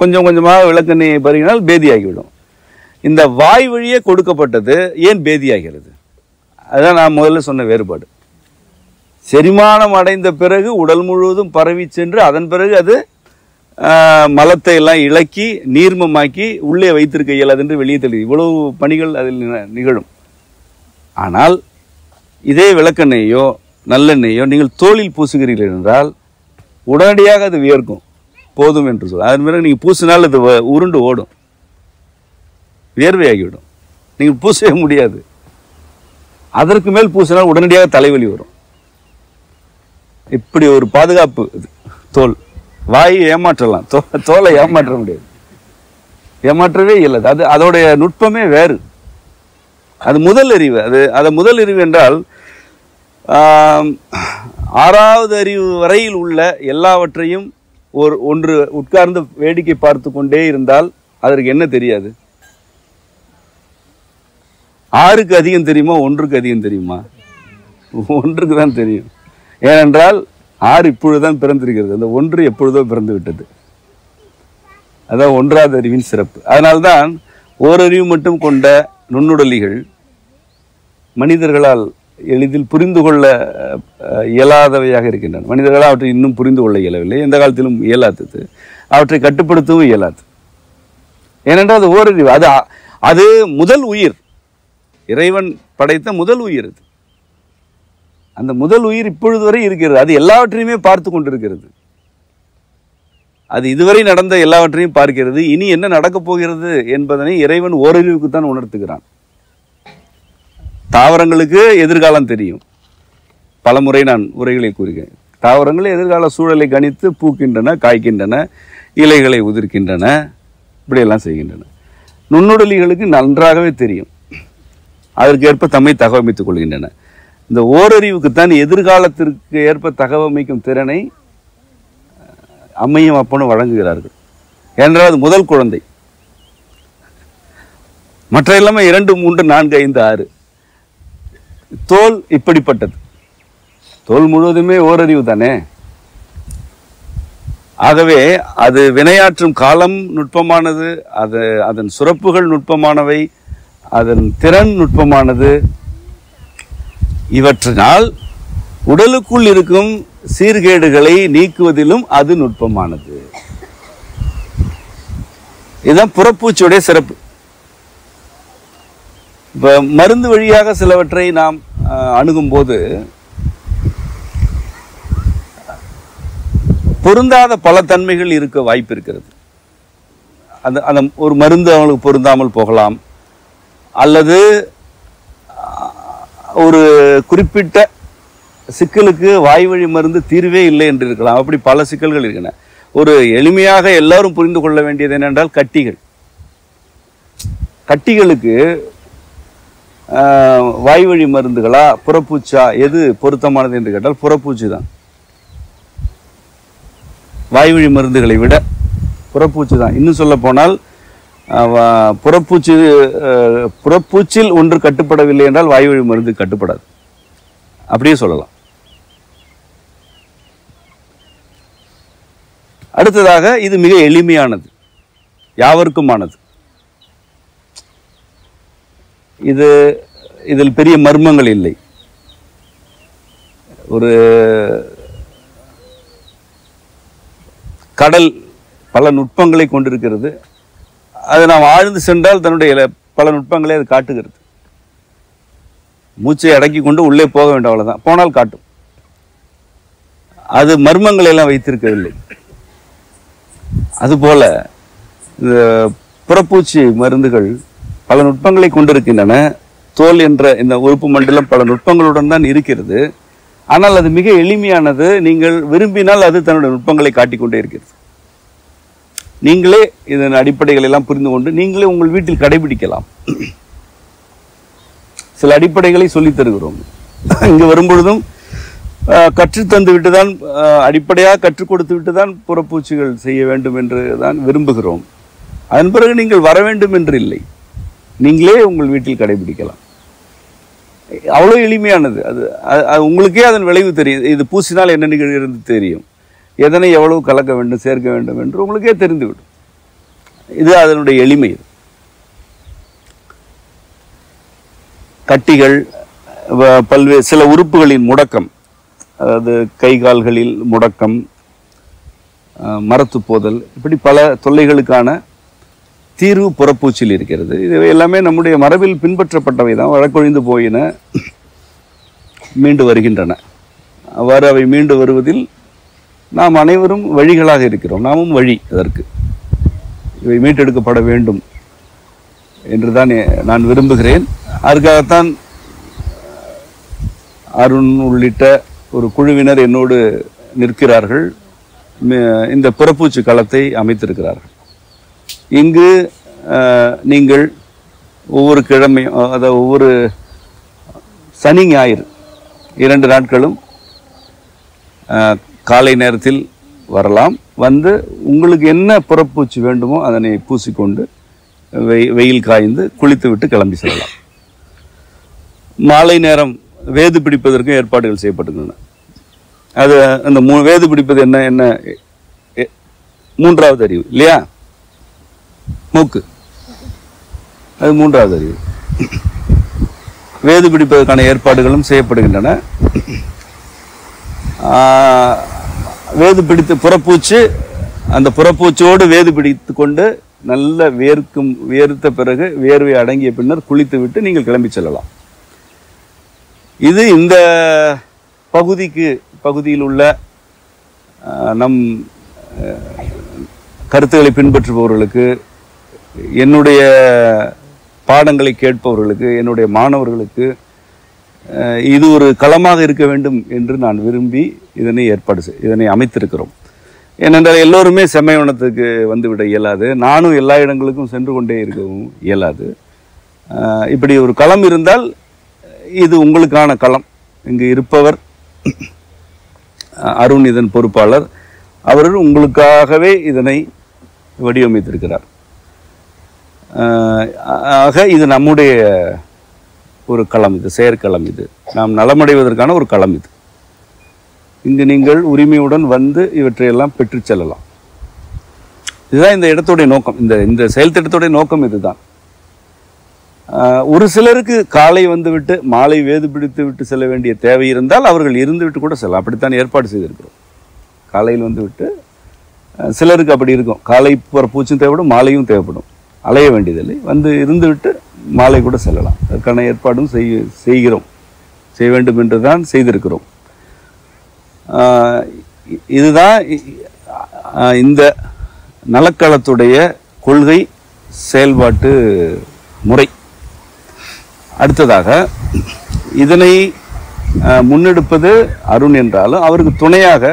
கொஞ்சம் கொஞ்சமாக விளக்கெண்ணெயை பருகினால் பேதியாகிவிடும். இந்த வாய் வழியே கொடுக்கப்பட்டது ஏன் பேதியாகிறது? அதுதான் நான் முதல்ல சொன்ன வேறுபாடு. செரிமானம் அடைந்த பிறகு உடல் முழுவதும் பரவி சென்று அதன் பிறகு அது மலத்தை எல்லாம் இளக்கி நீர்மமாக்கி உள்ளே வைத்திருக்க இயலாது என்று வெளியே தெளிவு. இவ்வளவு பணிகள் அதில் நிகழும். ஆனால் இதே விளக்கெண்ணெயோ நல்லெண்ணெயோ நீங்கள் தோளில் பூசுகிறீர்கள் என்றால் உடனடியாக அது வியர்க்கும். போதும் என்று சொல்ல. அதன் பிறகு நீங்கள் பூசினால் அது உருண்டு ஓடும், வியர்வையாகிவிடும். நீங்கள் பூசவே முடியாது. அதற்கு மேல் பூசினால் உடனடியாக தலைவலி வரும். இப்படி ஒரு பாதுகாப்பு தோல். வாயை ஏமாற்றலாம், தோலை ஏமாற்ற முடியாது, ஏமாற்றவே இயலாது. அது அதோடைய நுட்பமே வேறு. அது முதல் அறிவு. அது முதல் அறிவு என்றால் ஆறாவது அறிவு வரையில் உள்ள எல்லாவற்றையும் ஒன்று உட்கார்ந்து வேடிக்கை பார்த்து கொண்டே இருந்தால் அதற்கு என்ன தெரியாது? 6க்கு அதிகம் தெரியுமா, 1க்கு அதிகம் தெரியுமா? 1க்கு தான் தெரியும். ஏனென்றால் 6 இப்பொழுதுதான் பிறந்திருக்கிறது, அந்த 1 எப்பொழுதோ பிறந்து விட்டது. அதான் 1வது அறிவின் சிறப்பு. அதனால்தான் ஓரறிவு மட்டும் கொண்ட நுண்ணுடலிகள் மனிதர்களால் எளிதில் புரிந்து கொள்ள இயலாதவையாக இருக்கின்றன. மனிதர்களால் அவற்றை இன்னும் புரிந்து கொள்ள இயலவில்லை, எந்த காலத்திலும் இயலாதது. அவற்றை கட்டுப்படுத்தவும் இயலாது. ஏனென்றால் அது ஓரறிவு. அது முதல் உயிர், இறைவன் படைத்த முதல் உயிர். அது அந்த முதல் உயிர் இப்பொழுது வரை இருக்கிறது. அது எல்லாவற்றையுமே பார்த்து கொண்டிருக்கிறது. அது இதுவரை நடந்த எல்லாவற்றையும் பார்க்கிறது. இனி என்ன நடக்கப் போகிறது என்பதனை இறைவன் ஓரறிவுக்கு தான் உணர்த்துகிறான். தாவரங்களுக்கு எதிர்காலம் தெரியும். பலமுறை நான் உரைகளை கூறுகிறேன். தாவரங்கள் எதிர்கால சூழலை கணித்து பூக்கின்றன, காய்க்கின்றன, இலைகளை உதிர்க்கின்றன, இப்படியெல்லாம் செய்கின்றன. நுண்ணுடலிகளுக்கு நன்றாகவே தெரியும். அதற்கு ஏற்ப தம்மை தகவமைத்துக் கொள்கின்றன. இந்த ஓரறிவுக்குத்தான் எதிர்காலத்திற்கு ஏற்ப தகவமைக்கும் திறனை அம்மையும் அப்பனும் வழங்குகிறார்கள். என்றால் அது முதல் குழந்தை. மற்ற எல்லாமே 2, 3, 4, 5, 6. தோல் இப்படிப்பட்டது. தோல் முழுவதுமே ஓரறிவு தானே. ஆகவே அது வினையாற்றும் காலம் நுட்பமானது, அதன் சுரப்புகள் நுட்பமானவை, அதன் திறன் நுட்பமானது. இவற்றினால் உடலுக்குள் இருக்கும் சீர்கேடுகளை நீக்குவதிலும் அது நுட்பமானது. இதுதான் புறப்பூச்சியுடைய சிறப்பு. இப்ப மருந்து வழியாக சிலவற்றை நாம் அணுகும் போது பொருந்தாத பல தன்மைகள் இருக்க வாய்ப்பு இருக்கிறது. அந்த ஒரு மருந்து அவங்களுக்கு பொருந்தாமல் போகலாம், அல்லது ஒரு குறிப்பிட்ட சிக்கலுக்கு வாய்வழி மருந்து தீர்வே இல்லை என்று இருக்கலாம். அப்படி பல சிக்கல்கள் இருக்கின்றன. ஒரு எளிமையாக எல்லாரும் புரிந்து கொள்ள வேண்டியது என்னென்றால் கட்டிகளுக்கு வாய்வழி மருந்துகளா புறப்பூச்சா எது பொருத்தமானது என்று கேட்டால் புறப்பூச்சி தான். வாய்வழி மருந்துகளை விட புறப்பூச்சி தான். இன்னும் சொல்ல போனால் புறப்பூச்சில் ஒன்று கட்டுப்படவில்லை என்றால் வாய்வழி மருந்து கட்டுப்படாது, அப்படியே சொல்லலாம். அடுத்ததாக இது மிக எளிமையானது, யாவருக்குமானது. இதில் பெரிய மர்மங்கள் இல்லை. ஒரு கடல் பல நுட்பங்களை கொண்டிருக்கிறது. அது நாம் ஆழ்ந்து சென்றால் தன்னுடைய பல நுட்பங்களை அது காட்டுகிறது. மூச்சை அடக்கி கொண்டு உள்ளே போக வேண்டும், அவ்வளவுதான். போனால் காட்டும். அது மர்மங்களை எல்லாம் வைத்திருக்கவில்லை. அதுபோல இந்த புறப்பூச்சி மருந்துகள் பல நுட்பங்களை கொண்டிருக்கின்றன. தோல் என்ற இந்த உறுப்பு மண்டலம் பல நுட்பங்களுடன் தான் இருக்கிறது. ஆனால் அது மிக எளிமையானது. நீங்கள் விரும்பினால் அது தன்னுடைய நுட்பங்களை காட்டிக்கொண்டே இருக்கிறது. நீங்களே இதன் அடிப்படைகள் எல்லாம் புரிந்து கொண்டு நீங்களே உங்கள் வீட்டில் கடைபிடிக்கலாம். சில அடிப்படைகளை சொல்லித் தருகிறோம். இங்கு வரும்பொழுதும் கற்றுத்தந்து விட்டுதான், அடிப்படையாக கற்றுக் கொடுத்து விட்டுதான் புறப்பூச்சிகள் செய்ய வேண்டும் என்று தான் விரும்புகிறோம். அதன் பிறகு நீங்கள் வர வேண்டும் என்று இல்லை, நீங்களே உங்கள் வீட்டில் கடைபிடிக்கலாம். அவ்வளோ எளிமையானது. அது உங்களுக்கே அதன் விளைவு தெரியும். இது பூசினால் என்ன நிகழ்கிறது தெரியும். எதனை எவ்வளவு கலக்க வேண்டும், சேர்க்க வேண்டும் என்று உங்களுக்கே தெரிந்துவிடும். இது அதனுடைய எளிமை. கட்டிகள், பல்வேறு சில உறுப்புகளின் முடக்கம், அதாவது கை கால்களில் முடக்கம், மரத்து போதல், இப்படி பல தொல்லைகளுக்கான தீர்வு புறப்பூச்சில் இருக்கிறது. இது எல்லாமே நம்முடைய மரபில் பின்பற்றப்பட்டவை தான். வழக்கொழிந்து போயின, மீண்டு வருகின்றன. அவ்வாறு அவை மீண்டு வருவதில் நாம் அனைவரும் வழிகளாக இருக்கிறோம். நாமும் வழி. அதற்கு இவை மீட்டெடுக்கப்பட வேண்டும் என்றுதான் நான் விரும்புகிறேன். அதுக்காகத்தான் அருண் உள்ளிட்ட ஒரு குழுவினர் என்னோடு நிற்கிறார்கள். இந்த புறப்பூச்சி களத்தை அமைத்திருக்கிறார்கள். இங்கு நீங்கள் ஒவ்வொரு கிழமையும், அதாவது ஒவ்வொரு சனி ஞாயிறு 2 நாட்களும் காலை நேரத்தில் வரலாம். வந்து உங்களுக்கு என்ன புறப்பூச்சி வேண்டுமோ அதனை பூசிக்கொண்டு வெயில் காய்ந்து குளித்து விட்டு கிளம்பி செல்லலாம். மாலை நேரம் வேது பிடிப்பதற்கும் ஏற்பாடுகள் செய்யப்பட்டுள்ளன. அது அந்த வேது பிடிப்பது என்ன என்ன 3வது அறிவு இல்லையா? மூக்கு, அது 3வது அறிவு. வேது பிடிப்பதற்கான ஏற்பாடுகளும் செய்யப்படுகின்றன. வேது பிடித்து புறப்பூச்சு, அந்த புறப்பூச்சோடு வேது பிடித்து கொண்டு நல்ல வேர்த்த பிறகு வேர்வை அடங்கிய பின்னர் குளித்து விட்டு நீங்கள் கிளம்பி செல்லலாம். இது இந்த பகுதியில் உள்ள நம் கருத்துக்களை பின்பற்றுபவர்களுக்கு, என்னுடைய பாடங்களை கேட்பவர்களுக்கு, என்னுடைய மாணவர்களுக்கு இது ஒரு களமாக இருக்க வேண்டும் என்று நான் விரும்பி இதனை அமைத்திருக்கிறோம். ஏனென்றால் எல்லோருமே செம்மைவனத்துக்கு வந்துவிட இயலாது. நானும் எல்லா இடங்களுக்கும் சென்று கொண்டே இருக்கவும் இயலாது. இப்படி ஒரு களம் இருந்தால் இது உங்களுக்கான களம். இங்கு இருப்பவர் அருண், இதன் பொறுப்பாளர். அவர் உங்களுக்காகவே இதனை வடிவமைத்திருக்கிறார். ஆக இது நம்முடைய ஒரு களம், இது செயற்களம், இது நாம் நலமடைவதற்கான ஒரு களம். இது இங்கு நீங்கள் உரிமையுடன் வந்து இவற்றையெல்லாம் பெற்று செல்லலாம். இதுதான் இந்த இடத்துடைய நோக்கம். இந்த செயல் திட்டத்துடைய நோக்கம் இதுதான். ஒரு சிலருக்கு காலை வந்துவிட்டு மாலை வேது பிடித்து விட்டு செல்ல வேண்டிய தேவை இருந்தால் அவர்கள் இருந்து விட்டு கூட செல்லலாம். அப்படித்தான் ஏற்பாடு செய்திருக்கிறோம். காலையில் வந்துவிட்டு சிலருக்கு அப்படி இருக்கும். காலை பூச்சும் தேவைப்படும், மாலையும் தேவைப்படும். அலைய வேண்டியதில்லை, வந்து இருந்துவிட்டு மாலை கூட செல்லலாம். அதற்கான ஏற்பாடும் செய்ய வேண்டும் என்று தான் செய்திருக்கிறோம். இதுதான் இந்த நலக்களத்துடைய கொள்கை செயல்பாட்டு முறை. அடுத்ததாக இதனை முன்னெடுப்பது அருண் என்றாலும் அவருக்கு துணையாக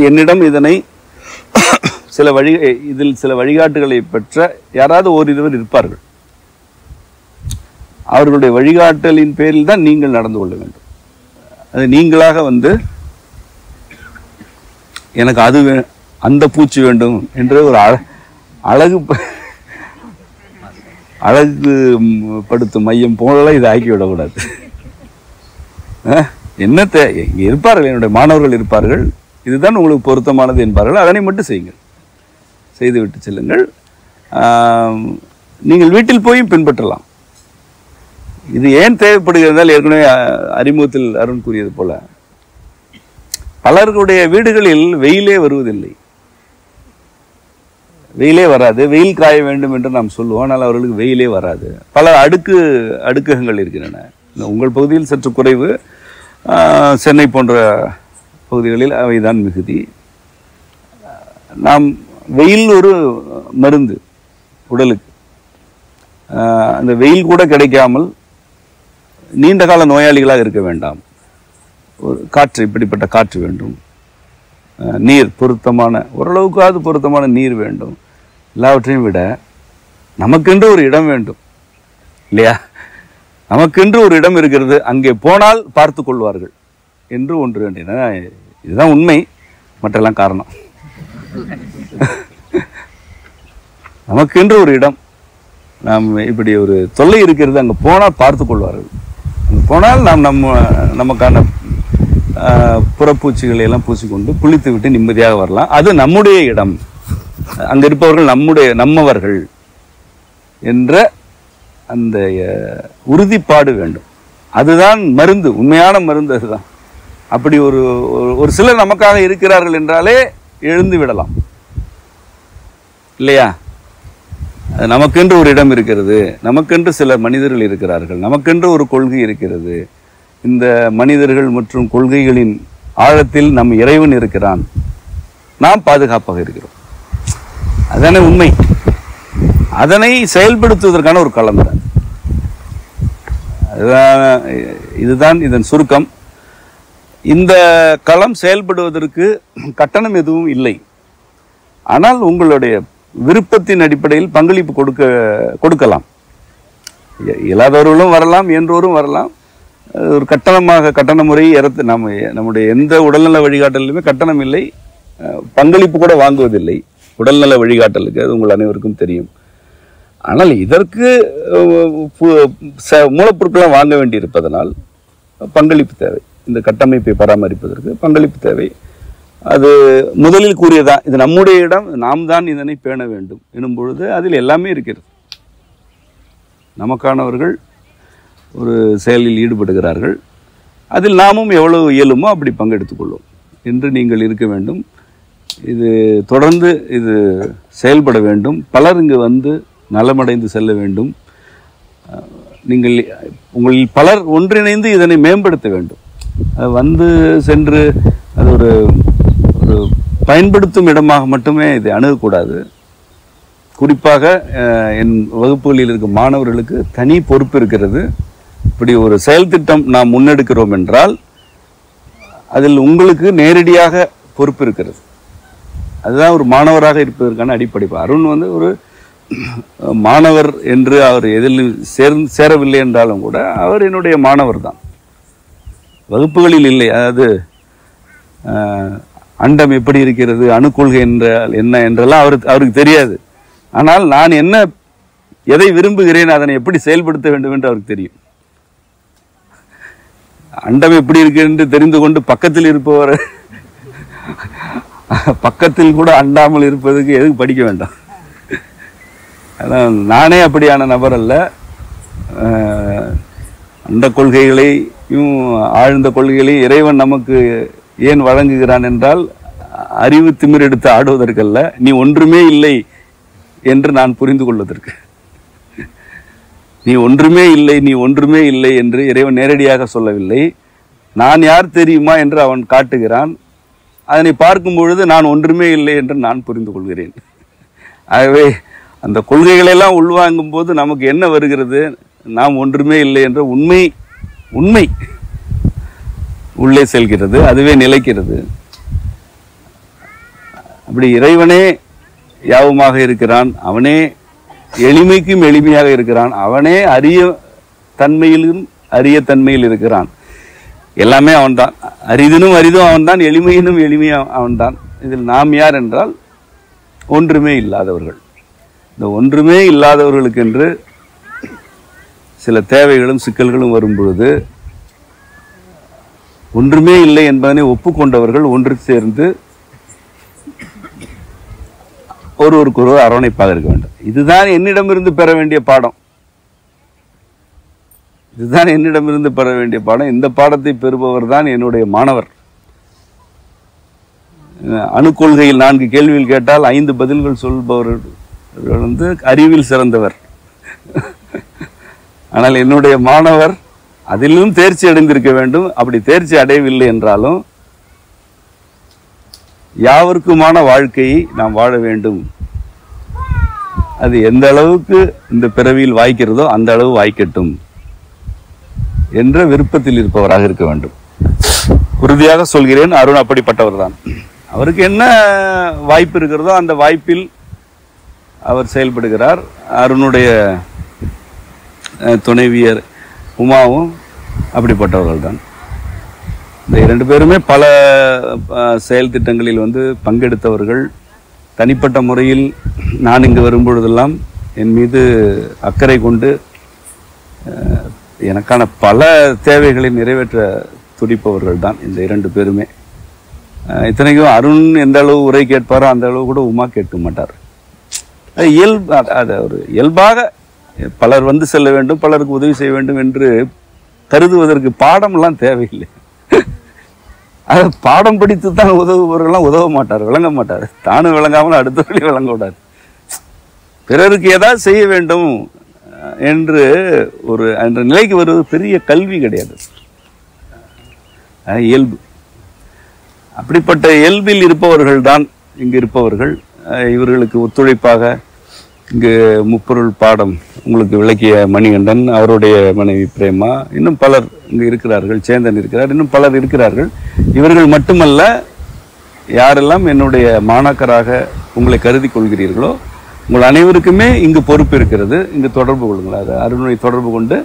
என்னிடம் இதில் சில வழிகாட்டுகளை பெற்ற யாராவது ஓரிருவர் இருப்பார்கள். அவர்களுடைய வழிகாட்டலின் பேரில் தான் நீங்கள் நடந்து கொள்ள வேண்டும். அது நீங்களாக வந்து எனக்கு அந்த பூச்சி வேண்டும் என்று ஒரு அழகுபடுத்தும் மையம் போல இதை ஆக்கிவிடக்கூடாது. என்னத்தை இங்கே இருப்பார்கள், என்னுடைய மாணவர்கள் இருப்பார்கள், இதுதான் உங்களுக்கு பொருத்தமானது என்பார்கள். அதனை மட்டும் செய்யுங்கள், செய்துவிட்டு செல்லுங்கள். நீங்கள் வீட்டில் போய் பின்பற்றலாம். இது ஏன் தேவைப்படுகிறதால் ஏற்கனவே அறிமுகத்தில் அருண் கூறியது போல பலருடைய வீடுகளில் வெயிலே வருவதில்லை, வெயிலே வராது. வெயில் காய வேண்டும் என்று நாம் சொல்லுவோம், ஆனால் அவர்களுக்கு வெயிலே வராது. பல அடுக்ககங்கள் இருக்கின்றன. உங்கள் பகுதியில் சற்று குறைவு, சென்னை போன்ற பகுதிகளில் அவைதான் மிகுதி. நாம் வெயில் ஒரு மருந்து உடலுக்கு. அந்த வெயில் கூட கிடைக்காமல் நீண்ட கால நோயாளிகளாக இருக்க வேண்டாம். ஒரு காற்று, இப்படிப்பட்ட காற்று வேண்டும். நீர் பொருத்தமான, ஓரளவுக்காவது பொருத்தமான நீர் வேண்டும். எல்லாவற்றையும் விட நமக்கென்று ஒரு இடம் வேண்டும் இல்லையா? நமக்கென்று ஒரு இடம் இருக்கிறது, அங்கே போனால் பார்த்து கொள்வார்கள் என்று ஒன்று வேண்டும். இதுதான் உண்மை, மற்றெல்லாம் காரணம். நமக்கென்று ஒரு இடம், நாம் இப்படி ஒரு தொல்லை இருக்கிறது, அங்கே போனால் பார்த்து கொள்வார்கள். அங்கே போனால் நாம் நமக்கான புறப்பூச்சிகளை எல்லாம் பூசிக்கொண்டு குளித்து விட்டு நிம்மதியாக வரலாம். அது நம்முடைய இடம், அங்க இருப்பவர்கள் நம்மவர்கள் என்ற அந்த உறுதிப்பாடு வேண்டும். அதுதான் மருந்து, உண்மையான மருந்து அதுதான். அப்படி ஒரு சிலர் நமக்காக இருக்கிறார்கள் என்றாலே எழுந்து விடலாம் இல்லையா? நமக்கென்று ஒரு இடம் இருக்கிறது, நமக்கென்று சில மனிதர்கள் இருக்கிறார்கள், நமக்கென்று ஒரு கொள்கை இருக்கிறது. இந்த மனிதர்கள் மற்றும் கொள்கைகளின் ஆழத்தில் நம் இறைவன் இருக்கிறான், நாம் பாதுகாப்பாக இருக்கிறோம். அதானே உண்மை. அதனை செயல்படுத்துவதற்கான ஒரு களம் தான். இதுதான் இதன் சுருக்கம். இந்த களம் செயல்படுவதற்கு கட்டணம் எதுவும் இல்லை. ஆனால் உங்களுடைய விருப்பத்தின் அடிப்படையில் பங்களிப்பு கொடுக்கலாம். இயலாதவர்களும் வரலாம், என்றோரும் வரலாம். ஒரு கட்டண முறை நம்முடைய எந்த உடல்நல வழிகாட்டலுமே கட்டணம் இல்லை, பங்களிப்பு கூட வாங்குவதில்லை உடல்நல வழிகாட்டலுக்கு. அது உங்கள் அனைவருக்கும் தெரியும். ஆனால் இதற்கு மூலப்பொருட்களாக வாங்க வேண்டி இருப்பதனால் பங்களிப்பு தேவை. இந்த கட்டமைப்பை பராமரிப்பதற்கு பங்களிப்பு தேவை. அது முதலில் கூறியதான், இது நம்முடைய இடம், நாம் தான் இதனை பேண வேண்டும் எனும் பொழுது அதில் எல்லாமே இருக்கிறது. நமக்கானவர்கள் ஒரு செயலில் ஈடுபடுகிறார்கள், அதில் நாமும் எவ்வளவு இயலுமோ அப்படி பங்கெடுத்துக் கொள்வோம் என்று நீங்கள் இருக்க வேண்டும். இது தொடர்ந்து இது செயல்பட வேண்டும். பலர் இங்கு வந்து நலமடைந்து செல்ல வேண்டும். உங்களில் பலர் ஒன்றிணைந்து இதனை மேம்படுத்த வேண்டும். வந்து சென்று அது ஒரு பயன்படுத்தும் இடமாக மட்டுமே இதை அணுகக்கூடாது. குறிப்பாக என் வகுப்புகளில் இருக்கும் மாணவர்களுக்கு தனி பொறுப்பு இருக்கிறது. இப்படி ஒரு செயல் திட்டம் நாம் முன்னெடுக்கிறோம் என்றால் அதில் உங்களுக்கு நேரடியாக பொறுப்பு இருக்கிறது. அதுதான் ஒரு மாணவராக இருப்பதற்கான அடிப்படை. அருண் வந்து ஒரு மாணவர் என்று அவர் எதில் சேரவில்லை என்றாலும் கூட அவர் என்னுடைய மாணவர் தான். வகுப்புகளில் இல்லை. அதாவது அண்டம் எப்படி இருக்கிறது, அணுக்கொள்கை என்றால் என்ன என்றெல்லாம் அவருக்கு தெரியாது. ஆனால் நான் எதை விரும்புகிறேன், அதனை எப்படி செயல்படுத்த வேண்டும் என்று அவருக்கு தெரியும். அண்டம் எப்படி இருக்கு என்று தெரிந்து கொண்டு பக்கத்தில் இருப்பவர் பக்கத்தில் கூட அண்டாமல் இருப்பதுக்கு எதுக்கு படிக்க வேண்டாம். நானே அப்படியான நபர் அல்ல. அந்த கொள்கைகளையும் ஆழ்ந்த கொள்கைகளையும் இறைவன் நமக்கு ஏன் வழங்குகிறான் என்றால் அறிவு திமிரெடுத்து ஆடுவதற்கல்ல, நீ ஒன்றுமே இல்லை என்று நான் புரிந்து கொள்வதற்கு. நீ ஒன்றுமே இல்லை, நீ ஒன்றுமே இல்லை என்று இறைவன் நேரடியாக சொல்லவில்லை. நான் யார் தெரியுமா என்று அவன் காட்டுகிறான். அதனை பார்க்கும் பொழுது நான் ஒன்றுமே இல்லை என்று நான் புரிந்து கொள்கிறேன். ஆகவே அந்த கொள்கைகளெல்லாம் உள்வாங்கும் போது நமக்கு என்ன வருகிறது, நாம் ஒன்றுமே இல்லை என்ற உண்மை உள்ளே செல்கிறது, அதுவே நிலைக்கிறது. அப்படி இறைவனே யாவுமாக இருக்கிறான், அவனே எளிமைக்கும் எளிமையாக இருக்கிறான், அவனே அரிய தன்மையில் இருக்கிறான். எல்லாமே அவன்தான். அரிதினும் அரிதும் அவன்தான், எளிமையினும் எளிமையும் அவன்தான். இதில் நாம் யார் என்றால் ஒன்றுமே இல்லாதவர்கள். இந்த ஒன்றுமே இல்லாதவர்களுக்கு என்று சில தேவைகளும் சிக்கல்களும் வரும் பொழுது ஒன்றுமே இல்லை என்பதனை ஒப்புக்கொண்டவர்கள் ஒன்று சேர்ந்து ஒருவருக்கு அரவணைப்பாக இருக்க வேண்டும். இதுதான் என்னிடமிருந்து பெற வேண்டிய பாடம். இதுதான் என்னிடமிருந்து பெற வேண்டிய பாடம். இந்த பாடத்தை பெறுபவர் தான் என்னுடைய மாணவர். அணுக்கொள்கையில் 4 கேள்விகள் கேட்டால் 5 பதில்கள் சொல்பவர்கள் வந்து அறிவில் சிறந்தவர். ஆனால் என்னுடைய மாணவர் அதிலும் தேர்ச்சி அடைந்திருக்க வேண்டும். அப்படி தேர்ச்சி அடையவில்லை என்றாலும் யாவருக்குமான வாழ்க்கையை நாம் வாழ வேண்டும். அது எந்த அளவுக்கு இந்த பிறவியில் வாய்க்கிறதோ அந்த அளவு வாய்க்கட்டும் என்ற விருப்பத்தில் இருப்பவராக இருக்க வேண்டும். உறுதியாக சொல்கிறேன், அருண் அப்படிப்பட்டவர் தான். அவருக்கு என்ன வாய்ப்பு இருக்கிறதோ அந்த வாய்ப்பில் அவர் செயல்படுகிறார். அருணுடைய துணைவியர் உமாவும் அப்படிப்பட்டவர்கள் தான். இந்த 2 பேருமே பல செயல் திட்டங்களில் வந்து பங்கெடுத்தவர்கள். தனிப்பட்ட முறையில் நான் இங்கு வரும்பொழுதெல்லாம் என் மீது அக்கறை கொண்டு எனக்கான பல தேவைகளை நிறைவேற்ற துடிப்பவர்கள் தான் இந்த 2 பேருமே. இத்தனைக்கும் அருண் எந்த அளவு உரை கேட்பாரோ அந்த அளவு கூட உமா கேட்க மாட்டார். அது ஒரு இயல்பாக பலர் வந்து செல்ல வேண்டும், பலருக்கு உதவி செய்ய வேண்டும் என்று கருதுவதற்கு பாடம்லாம் தேவையில்லை. அது பாடம் படித்து தான் உதவுபவர்கள்லாம் உதவ மாட்டார், விளங்க மாட்டார். தானும் விளங்காமல் அடுத்தவர்களையும் விளங்க விடாது. பிறருக்கு ஏதாவது செய்ய வேண்டும் என்று அந்த நிலைக்கு வருவது பெரிய கல்வி கிடையாது, இயல்பு. அப்படிப்பட்ட இயல்பில் இருப்பவர்கள் தான் இங்கு இருப்பவர்கள். இவர்களுக்கு ஒத்துழைப்பாக இங்கு முப்பொருள் பாடம் உங்களுக்கு விளக்கிய மணிகண்டன், அவருடைய மனைவி பிரேமா, இன்னும் பலர் இங்கு இருக்கிறார்கள். சேந்தன் இருக்கிறார், இன்னும் பலர் இருக்கிறார்கள். இவர்கள் மட்டுமல்ல, யாரெல்லாம் என்னுடைய மாணாக்கராக உங்களை கருதி கொள்கிறீர்களோ உங்கள் அனைவருக்குமே இங்கு பொறுப்பு இருக்கிறது. இங்கு தொடர்பு கொள்ளுங்கள். அது அருணை தொடர்பு கொண்டு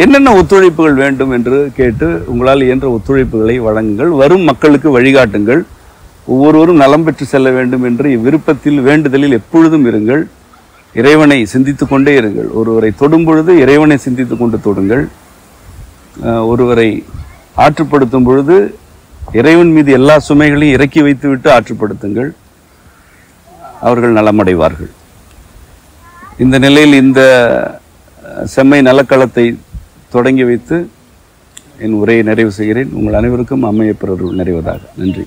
என்னென்ன ஒத்துழைப்புகள் வேண்டும் என்று கேட்டு உங்களால் இயன்ற ஒத்துழைப்புகளை வழங்குங்கள். வரும் மக்களுக்கு வழிகாட்டுங்கள். ஒவ்வொருவரும் நலம் பெற்று செல்ல வேண்டும் என்று இவ்விருப்பத்தில் வேண்டுதலில் எப்பொழுதும் இருங்கள். இறைவனை சிந்தித்து கொண்டே இருங்கள். ஒருவரை தொடும் பொழுது இறைவனை சிந்தித்து கொண்டு தொடுங்கள். ஒருவரை ஆற்றுப்படுத்தும் பொழுது இறைவன் மீது எல்லா சுமைகளையும் இறக்கி வைத்துவிட்டு ஆற்றுப்படுத்துங்கள். அவர்கள் நலமடைவார்கள். இந்த நிலையில் இந்த செம்மை நலக்களத்தை தொடங்கி வைத்து என் உரையை நிறைவு செய்கிறேன். உங்கள் அனைவருக்கும் அம்மையப்பர் நிறைவதாக. நன்றி.